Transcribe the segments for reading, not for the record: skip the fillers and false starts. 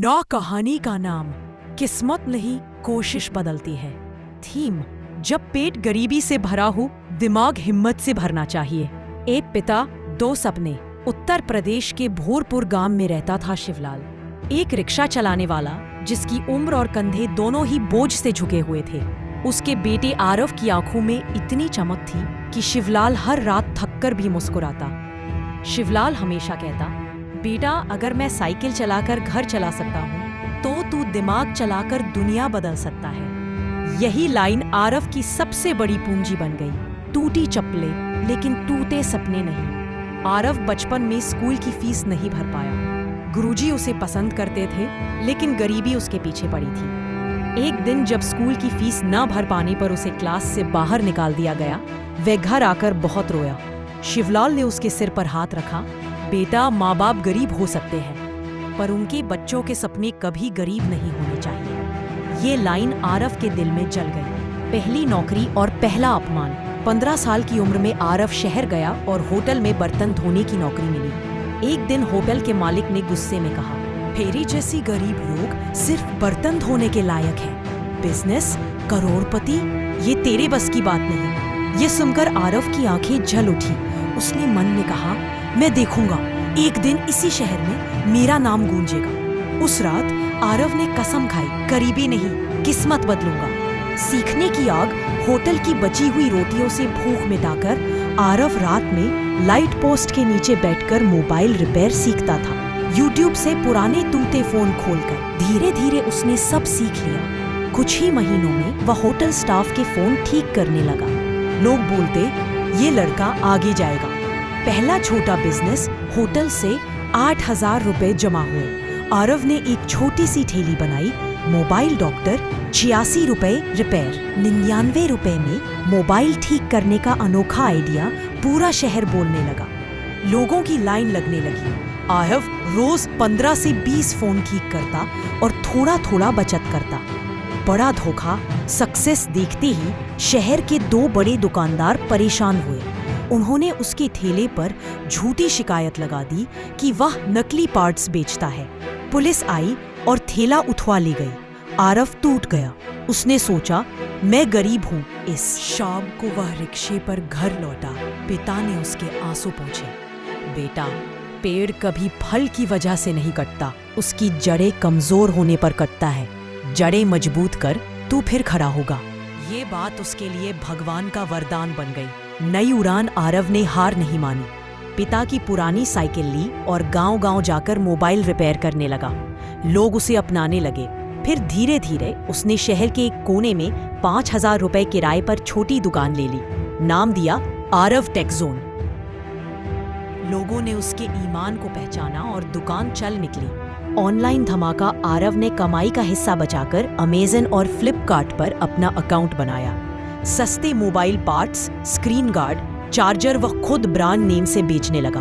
ना कहानी का नाम किस्मत नहीं कोशिश बदलती है। थीम जब पेट गरीबी से भरा हो दिमाग हिम्मत से भरना चाहिए। एक पिता दो सपने। उत्तर प्रदेश के भोरपुर गांव में रहता था शिवलाल, एक रिक्शा चलाने वाला जिसकी उम्र और कंधे दोनों ही बोझ से झुके हुए थे। उसके बेटे आरव की आंखों में इतनी चमक थी कि शिवलाल हर रात थककर भी मुस्कुराता। शिवलाल हमेशा कहता, बेटा अगर मैं साइकिल चलाकर घर चला सकता हूँ तो तू दिमाग चलाकर दुनिया बदल सकता है। यही लाइन आरव की सबसे बड़ी पूंजी बन गई। टूटी चप्पलें लेकिन टूटे सपने नहीं। आरव बचपन में स्कूल की फीस नहीं भर पाया। गुरुजी उसे पसंद करते थे लेकिन गरीबी उसके पीछे पड़ी थी। एक दिन जब स्कूल की फीस न भर पाने पर उसे क्लास से बाहर निकाल दिया गया, वह घर आकर बहुत रोया। शिवलाल ने उसके सिर पर हाथ रखा। बेटा माँ बाप गरीब हो सकते हैं पर उनके बच्चों के सपने कभी गरीब नहीं होने चाहिए। ये लाइन आरव के दिल में जल गई। पहली नौकरी और पहला अपमान। 15 साल की उम्र में आरव शहर गया और होटल में बर्तन धोने की नौकरी मिली। एक दिन होटल के मालिक ने गुस्से में कहा, फेरी जैसी गरीब लोग सिर्फ बर्तन धोने के लायक हैं। बिजनेस, करोड़पति, ये तेरे बस की बात नहीं। ये सुनकर आरव की आंखें जल उठी। उसने मन में कहा, मैं देखूंगा एक दिन इसी शहर में मेरा नाम गूंजेगा। उस रात आरव ने कसम खाई, गरीबी नहीं किस्मत बदलूंगा। सीखने की आग होटल की बची हुई रोटियों से भूख मिटाकर आरव रात में लाइट पोस्ट के नीचे बैठकर मोबाइल रिपेयर सीखता था। यूट्यूब से पुराने टूटे फोन खोलकर धीरे धीरे उसने सब सीख लिया। कुछ ही महीनों में वह होटल स्टाफ के फोन ठीक करने लगा। लोग बोलते, ये लड़का आगे जाएगा। पहला छोटा बिजनेस होटल से 8,000 रुपए जमा हुए। आरव ने एक छोटी सी ठेली बनाई। मोबाइल डॉक्टर 86 रुपए रिपेयर। 99 रुपए में मोबाइल ठीक करने का अनोखा आइडिया पूरा शहर बोलने लगा। लोगों की लाइन लगने लगी। आरव रोज 15 से 20 फोन ठीक करता और थोड़ा थोड़ा बचत करता। बड़ा धोखा, सक्सेस देखते ही शहर के 2 बड़े दुकानदार परेशान हुए। उन्होंने उसके ठेले पर झूठी शिकायत लगा दी कि वह नकली पार्ट्स बेचता है। पुलिस आई और ठेला उठवा ले गई। आरव टूट गया। उसने सोचा, मैं गरीब हूँ। इस शाम को वह रिक्शे पर घर लौटा। पिता ने उसके आंसू पोंछे। बेटा, पेड़ कभी फल की वजह से नहीं कटता, उसकी जड़ें कमजोर होने पर कटता है। जड़ें मजबूत कर, तू फिर खड़ा होगा। ये बात उसके लिए भगवान का वरदान बन गई। नई उड़ान आरव ने हार नहीं मानी। पिता की पुरानी साइकिल ली और गांव-गांव जाकर मोबाइल रिपेयर करने लगा। लोग उसे अपनाने लगे। फिर धीरे धीरे उसने शहर के एक कोने में 5,000 रुपए किराए पर छोटी दुकान ले ली। नाम दिया आरव टेक जोन। लोगों ने उसके ईमान को पहचाना और दुकान चल निकली। ऑनलाइन धमाका। आरव ने कमाई का हिस्सा बचाकर अमेज़न और फ्लिपकार्ट पर अपना अकाउंट बनाया। सस्ते mobile parts, screen guard, charger वह खुद ब्रांड नेम से बेचने लगा।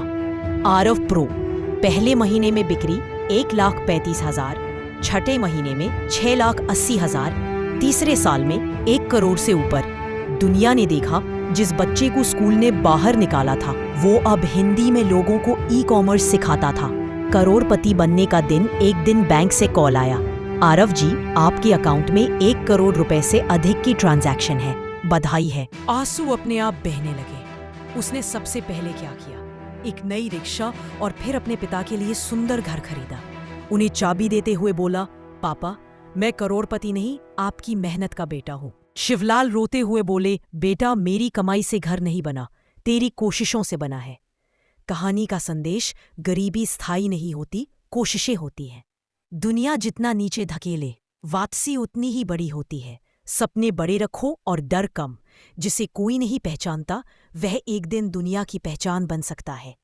आरव प्रो। पहले महीने में बिक्री 1,35,000, छठे महीने में 6,80,000, तीसरे साल में 1 करोड़ से ऊपर। दुनिया ने देखा, जिस बच्चे को स्कूल ने बाहर निकाला था वो अब हिंदी में लोगों को ई-कॉमर्स सिखाता था। करोड़पति बनने का दिन एक दिन बैंक से कॉल आया, आरव जी आपके अकाउंट में 1 करोड़ रुपए से अधिक की ट्रांजैक्शन है, बधाई है। आंसू अपने आप बहने लगे। उसने सबसे पहले क्या किया, एक नई रिक्शा और फिर अपने पिता के लिए सुंदर घर खरीदा। उन्हें चाबी देते हुए बोला, पापा मैं करोड़पति नहीं, आपकी मेहनत का बेटा हूँ। शिवलाल रोते हुए बोले, बेटा मेरी कमाई से घर नहीं बना, तेरी कोशिशों से बना है। कहानी का संदेश, गरीबी स्थायी नहीं होती, कोशिशें होती हैं। दुनिया जितना नीचे धकेले, वापसी उतनी ही बड़ी होती है। सपने बड़े रखो और डर कम। जिसे कोई नहीं पहचानता वह एक दिन दुनिया की पहचान बन सकता है।